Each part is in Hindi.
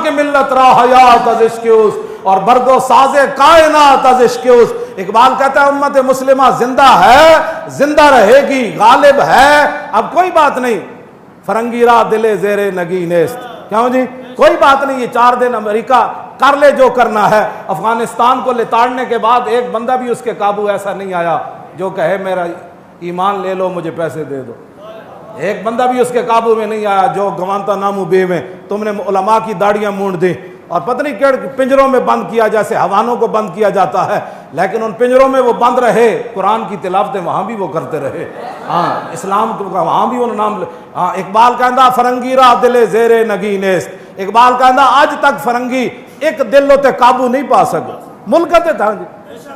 के मिल्लत राहयात अज इश्क़ उस और बरदो साजे कायनात अज इश्क़ उस। इकबाल कहता है उम्मत मुस्लिमा जिंदा है, जिंदा रहेगी, गालिब है। अब कोई बात नहीं, फरंगीरा दिले जेरे नगी नेस्त, क्यों जी कोई बात नहीं, ये 4 दिन अमेरिका कर ले जो करना है। अफगानिस्तान को लिताड़ने के बाद एक बंदा भी उसके काबू ऐसा नहीं आया जो कहे मेरा ईमान ले लो मुझे पैसे दे दो। एक बंदा भी उसके काबू में नहीं आया जो गवानता नामू बे में तुमने उलमा की दाढ़ियां मूंड दी और पता नहीं क्या पिंजरों में बंद किया, जैसे हवानों को बंद किया जाता है, लेकिन उन पिंजरों में वो बंद रहे, कुरान की तिलावतें वहां भी वो करते रहे। हाँ, इस्लाम का वहां भी उन्होंने नाम। हाँ, इकबाल कहता फरंगीरा दिले जेरे नगी नेस्त। इकबाल कहता आज तक फरंगी एक दिल होते काबू नहीं पा सके, मुल्कते था जी।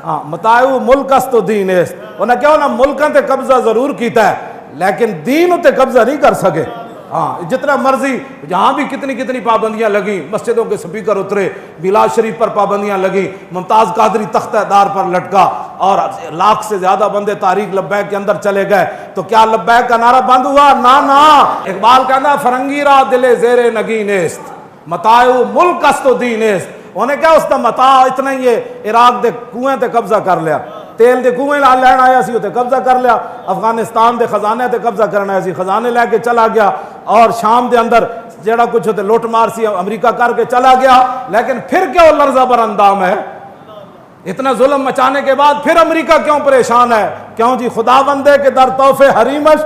हाँ, मतायु मुल्कस तो दीन एस्त, उन्हें क्या ना मुल्कों ते कब्जा जरूर किया है लेकिन दीन उते कब्जा नहीं कर सके। हाँ, जितना मर्जी जहां भी कितनी कितनी पाबंदियां लगी, मस्जिदों के स्पीकर उतरे, बिलाल शरीफ पर पाबंदियां लगी, मुमताज कादरी तख्तेदार पर लटका और 1 लाख से ज्यादा बंदे तारीख लब्बैक के अंदर चले गए, तो क्या लब्बैक का नारा बंद हुआ? ना ना। इकबाल कहना फरंगीरा दिले जेरे नगी नेस्त, मतायु मुल्कस तो दीन एस्त। उन्हें क्या उसका मता इतना ही है, इराक दे कुएं ते कब्जा कर लिया, तेल के कुएं लैन आया सी उते कब्जा कर लिया, अफगानिस्तान के खजाने ते कब्जा करना आया सी, खजाने लैके चला गया और शाम के अंदर जेड़ा कुछ होते लुट मार सी अमरीका करके चला गया। लेकिन फिर क्यों लर्जा बर अंदाम है? इतना जुल्म मचाने के बाद फिर अमरीका क्यों परेशान है? क्यों जी खुदा बंदे के दर तोहफे हरीमश।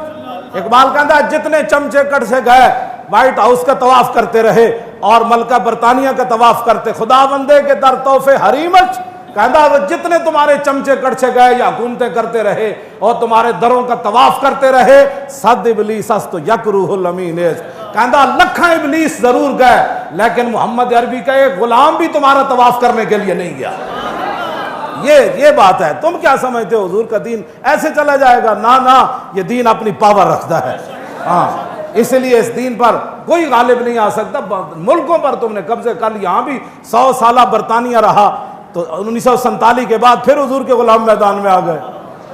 इकबाल कहता है जितने चमचे कट से गए व्हाइट हाउस का तवाफ करते रहे और मलका बरतानिया का तवाफ करते, खुदा बंदे के दर तोहफे हरीमश। कहता वो जितने तुम्हारे चमचे कड़छे गए या हुकूमतें करते रहे और तुम्हारे दरों का तवाफ करते रहे, सद इबलीस तो यकरूहुल अमीन। कहता लखा इबलीस जरूर गए लेकिन मोहम्मद अरबी का एक गुलाम भी तुम्हारा तवाफ करने के लिए नहीं गया। ये बात है। तुम क्या समझते हो हुजूर का दीन ऐसे चला जाएगा? ना ना, ये दीन अपनी पावर रखता है। हाँ, इसलिए इस दीन पर कोई गालिब नहीं आ सकता। मुल्कों पर तुमने कब्जे कर लिया, यहां भी 100 साल बरतानिया रहा तो 1947 के बाद फिर हुजूर के गुलाम मैदान में आ गए।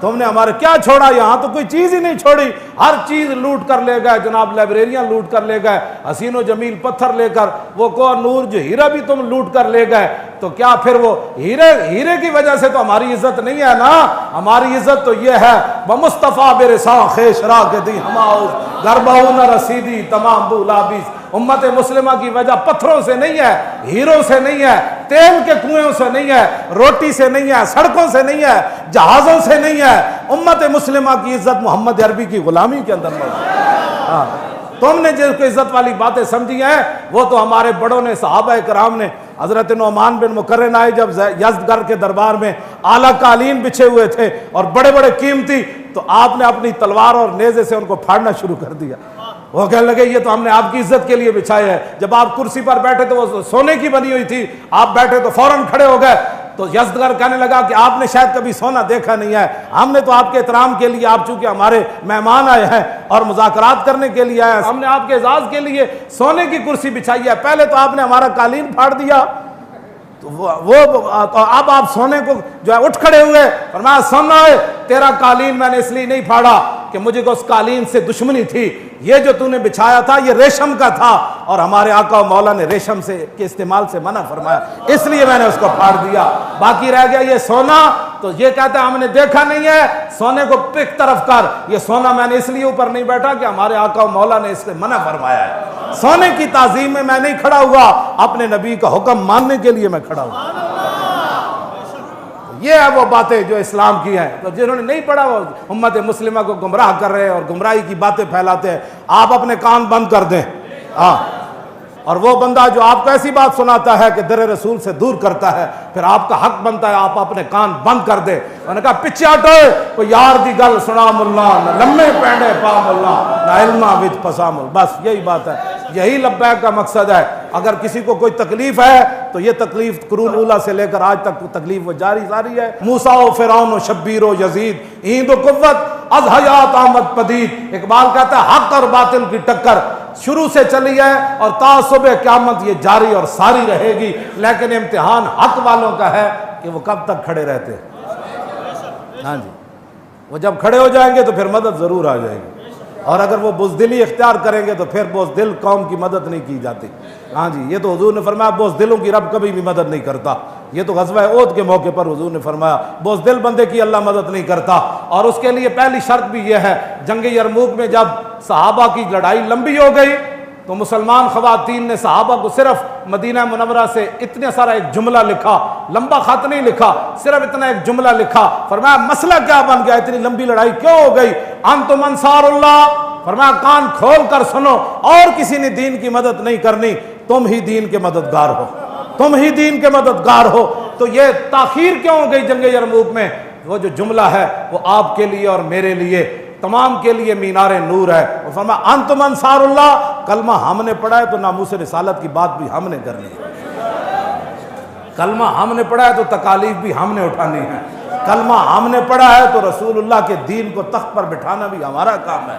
तुमने हमारे क्या छोड़ा? यहाँ तो कोई चीज ही नहीं छोड़ी, हर चीज लूट कर ले गए जनाब, लाइब्रेरियां लूट कर ले गए, हसीनो जमील पत्थर लेकर, वो को नूर जो हीरा भी तुम लूट कर ले गए। तो क्या फिर वो हीरे की वजह से तो हमारी इज्जत नहीं है ना? हमारी इज्जत तो ये है ब मुस्तफ़ा बेरसा खेशरा के दी हमाउस गरबाऊ न रसीदी तमाम बुलाबिस। उम्मत मुस्लिमा की वजह पत्थरों से नहीं है, हीरों से नहीं है, तेल के कुएं से नहीं है, रोटी से नहीं है, सड़कों से नहीं है, जहाजों से नहीं है। उम्मत मुस्लिमा की इज्जत मोहम्मद अरबी की गुलामी के अंदर मौजूद। हाँ, तुमने जिसको इज्जत वाली बातें समझी हैं वो तो हमारे बड़ों ने, सहाबा कराम ने। हजरत नौमान बिन मुकर्रन आए जब यज़्दगढ़ के दरबार में, आला कालीन बिछे हुए थे और बड़े बड़े कीमती, तो आपने अपनी तलवार और नेज़े से उनको फाड़ना शुरू कर दिया। वो कहने लगे ये तो हमने आपकी इज्जत के लिए बिछाए है। जब आप कुर्सी पर बैठे तो वो सोने की बनी हुई थी, आप बैठे तो फौरन खड़े हो गए। तो यज़्दगढ़ कहने लगा कि आपने शायद कभी सोना देखा नहीं है, हमने तो आपके एहतराम के लिए, आप चूंकि हमारे मेहमान आए हैं और मुज़ाकरात करने के लिए आए हैं, हमने आपके एजाज के लिए सोने की कुर्सी बिछाई है। पहले तो आपने हमारा कालीन फाड़ दिया, तो तो अब आप सोने को जो है उठ खड़े हुए और मैं सुन रहा है तेरा कालीन मैंने इसलिए नहीं फाड़ा कि मुझे को उस कालीन से दुश्मनी थी, ये जो तूने बिछाया था ये रेशम का था और हमारे आका और मौला ने रेशम से के इस्तेमाल से मना फरमाया, इसलिए मैंने उसको फाड़ दिया। बाकी रह गया ये सोना, तो ये कहता है हमने देखा नहीं है, सोने को पिक तरफ कर। ये सोना मैंने इसलिए ऊपर नहीं बैठा कि हमारे आका और मौला ने इससे मना फरमाया है। सोने की ताजीम में मैं नहीं खड़ा हुआ, अपने नबी का हुक्म मानने के लिए मैं खड़ा हुआ। ये है वो बातें जो इस्लाम की हैं। तो जिन्होंने नहीं पढ़ा वो उम्मत मुस्लिमा को गुमराह कर रहे हैं और गुमराही की बातें फैलाते हैं। आप अपने कान बंद कर दें। हाँ, और वो बंदा जो आपको ऐसी बात सुनाता है कि दर रसूल से दूर करता है, फिर आपका हक बनता है आप अपने कान बंद कर दे। उन्होंने कहा पिछे हटो, कोई यार दी गल सुना मुल्ला, न लम्बे पैंडे पा मुल्ला, न इल्मा विद पसामुल। बस यही बात है, यही लब्बैक का मकसद है। अगर किसी को कोई तकलीफ है तो ये तकलीफ कुरून उला से लेकर आज तक तकलीफ वो जारी है। मूसा व फिरौन व शब्बीर व यजीद ईंद व कुव्वत अज हयात आमद पदीद। इकबाल कहता है हक और बातिल की टक्कर शुरू से चली है और तासुबे क़यामत ये जारी और सारी रहेगी। लेकिन इम्तिहान हक वालों का है कि वो कब तक खड़े रहते हैं। हाँ जी, वो जब खड़े हो जाएंगे तो फिर मदद जरूर आ जाएगी। और अगर वो बुज़दिली इख्तियार करेंगे तो फिर बुज़दिल कौम की मदद नहीं की जाती। हाँ जी, ये तो हुजूर ने फरमाया बुज़दिलों की रब कभी भी मदद नहीं करता। ये तो ग़ज़वा ओहद के मौके पर हुजूर ने फरमाया बुज़दिल बंदे की अल्लाह मदद नहीं करता। और उसके लिए पहली शर्त भी यह है, जंग यरमूक में जब सहाबा की लड़ाई लंबी हो गई तो मुसलमान ख़वातीन ने सहाबा को सिर्फ मदीना मुनव्वरा से इतने सारा एक जुमला लिखा, लंबा खत नहीं लिखा, सिर्फ इतना एक जुमला लिखा। फरमाया मसला क्या बन गया, इतनी लंबी लड़ाई क्यों हो गई? अंतुम अंसारुल्लाह, फरमाया कान खोल कर सुनो, और किसी ने दीन की मदद नहीं करनी, तुम ही दीन के मददगार हो, तुम ही दीन के मददगार हो। तो ये ताखीर क्यों हो गई जंग यरमूक में? वो जो जुमला है वो आपके लिए और मेरे लिए, तमाम के लिए मीनारे नूर है। और फरमाया अंतुम अंसारुल्लाह, कलमा हमने पढ़ा है तो नामूस रिसालत की बात भी हमने करनी है, कलमा हमने पढ़ा है तो तकालीफ भी हमने उठानी है, कलमा हमने पढ़ा है तो रसूलुल्लाह के दीन को तख्त पर बिठाना भी हमारा काम है,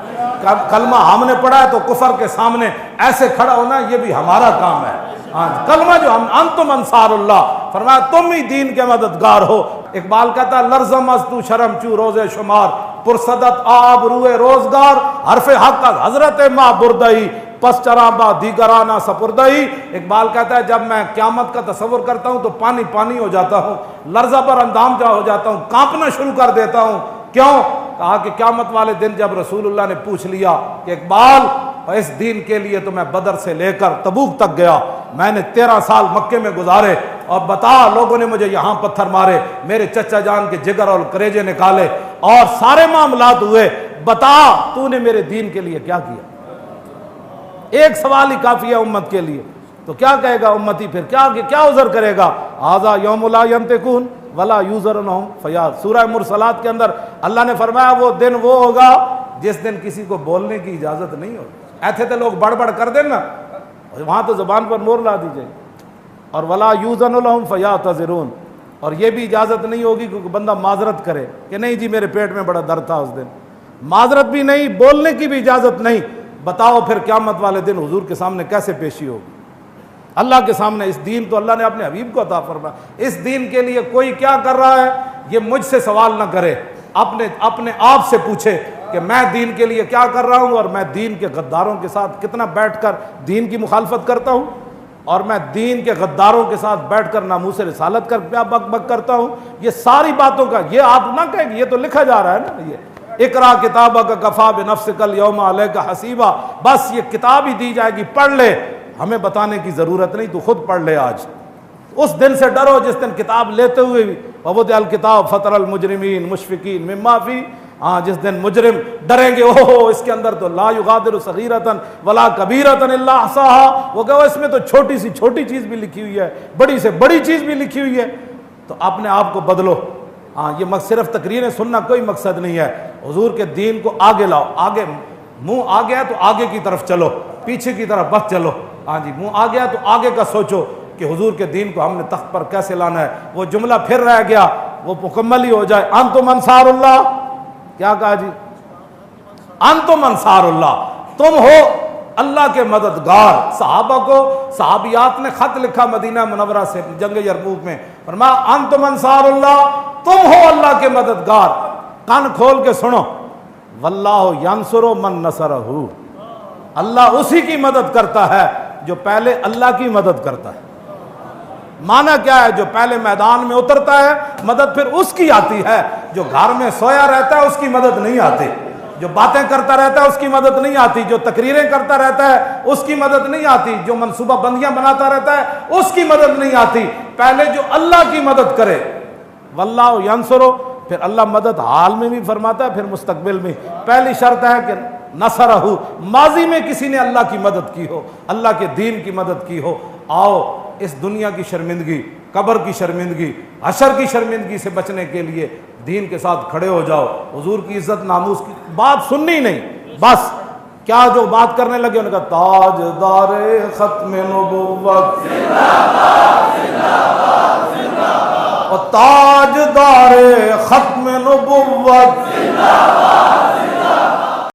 कलमा हमने पढ़ा है तो कुफर के सामने ऐसे खड़ा होना ये भी हमारा काम है। हाँ, कलमा जो हम अंतुम अंसारुल्लाह, फरमाया तुम ही दीन के मददगार हो। इकबाल कहता है लर्ज़म अज़ तू शर्म चू रोज़े शुमार, पुरसदत आब रुए रोजगार, हरफ हक हजरत माँ बुरदई पस चराबा दीगराना सपुरदई। इकबाल कहता है जब मैं क़यामत का तसव्वुर करता हूँ तो पानी पानी हो जाता हूँ, लर्जा पर अंदाम जा हो जाता हूँ, कांपना शुरू कर देता हूँ। क्यों? कहा कि क़यामत वाले दिन जब रसूलुल्लाह ने पूछ लिया कि इकबाल इस दीन के लिए तो मैं बदर से लेकर तबूक तक गया, मैंने 13 साल मक्के में गुजारे, और बता लोगों ने मुझे यहाँ पत्थर मारे, मेरे चचा जान के जिगर और करेजे निकाले और सारे मामलात हुए, बता तूने मेरे दीन के लिए क्या किया? एक सवाल ही काफी है उम्मत के लिए। तो क्या कहेगा उम्मती, फिर क्या उज़र करेगा? आज़ा यौम ला यंतिकून वला यूज़रनहुम फयाज़। सूरह मुरसलात के अंदर अल्लाह ने फरमाया वो दिन वो होगा जिस दिन किसी को बोलने की इजाजत नहीं होगी। ऐसे तो लोग बड़बड़ कर देना, वहां तो जुबान पर मोहर ला दी जाएगी। और वला यूज़नुलहुम फयातज़िरून, और ये भी इजाजत नहीं होगी क्योंकि बंदा माजरत करे कि नहीं जी मेरे पेट में बड़ा दर्द था उस दिन, माजरत भी नहीं, बोलने की भी इजाजत नहीं। बताओ फिर क़यामत वाले दिन हुजूर के सामने कैसे पेशी होगी? अल्लाह के सामने। इस दीन तो अल्लाह ने अपने हबीब को अता फरमाया। इस दीन के लिए कोई क्या कर रहा है ये मुझसे सवाल ना करे, अपने आप से पूछे कि मैं दीन के लिए क्या कर रहा हूँ, और मैं दीन के गद्दारों के साथ कितना बैठकर दीन की मुखालफत करता हूँ, और मैं दीन के गद्दारों के साथ बैठकर नामूस रिसालत कर क्या बक बक करता हूँ। ये सारी बातों का ये आप ना कहें, ये तो लिखा जा रहा है ना, ये इकरा किताबा का कफ़ा बिनफ्सिकल यौमा अलैका हसीबा, बस ये किताब ही दी जाएगी, पढ़ ले, हमें बताने की ज़रूरत नहीं, तू खुद पढ़ ले। आज उस दिन से डरो जिस दिन किताब लेते हुए भी ववुदिअल किताब फतरल मुजरिमीन मुशफिकीन मिम्मा फी, हाँ जिस दिन मुजरिम डरेंगे, ओहो इसके अंदर तो ला युगादिरु सगीरतन वला कबीरतन इल्ला अहसाहा, वो कहो इसमें तो छोटी सी छोटी चीज़ भी लिखी हुई है, बड़ी से बड़ी चीज़ भी लिखी हुई है। तो अपने आप को बदलो। हाँ, ये सिर्फ तकरीरें सुनना कोई मकसद नहीं है, हुजूर के दीन को आगे लाओ। आगे मुंह आ गया तो आगे की तरफ चलो, पीछे की तरफ बस चलो। हाँ जी, मुंह आ गया तो आगे का सोचो कि हुजूर के दीन को हमने तख्त पर कैसे लाना है। वो जुमला फिर रह गया, वो मुकम्मल ही हो जाए। अंतुम अंसारुल्लाह, क्या कहा जी? अंतुम अंसारुल्लाह, तुम हो अल्लाह के मददगार। सहाबा को सहाबियात ने खत लिखा मदीना मुनव्वरा से जंग यरमूक में, फरमाया अंतुम अंसारुल्लाह, तुम हो अल्लाह के मददगार। कान खोल के सुनो, वल्लाहु यंसुरु मन नसरहु, अल्लाह उसी की मदद करता है जो पहले अल्लाह की मदद करता है। माना क्या है? जो पहले मैदान में उतरता है मदद फिर उसकी आती है, जो घर में सोया रहता है उसकी मदद नहीं आती, जो बातें करता रहता है उसकी मदद नहीं आती, जो तकरीरें करता रहता है उसकी मदद नहीं आती, जो मनसूबा बंदियां बनाता रहता है उसकी मदद नहीं आती। पहले जो अल्लाह की मदद करे, वल्लाहु यंसुरु, फिर अल्लाह मदद हाल में भी फरमाता है, फिर मुस्तकबिल में। पहली शर्त है कि नसरहु, माजी में किसी ने अल्लाह की मदद की हो, अल्लाह के दीन की मदद की हो। आओ इस दुनिया की शर्मिंदगी, कब्र की शर्मिंदगी, हशर की शर्मिंदगी से बचने के लिए दीन के साथ खड़े हो जाओ। हुजूर की इज्जत नामूस की बात सुननी नहीं, बस क्या जो बात करने लगे उन्होंने कहा ताजदारे खत्मे नबुव्वत और ताजदारे खत्मे नबुव्वत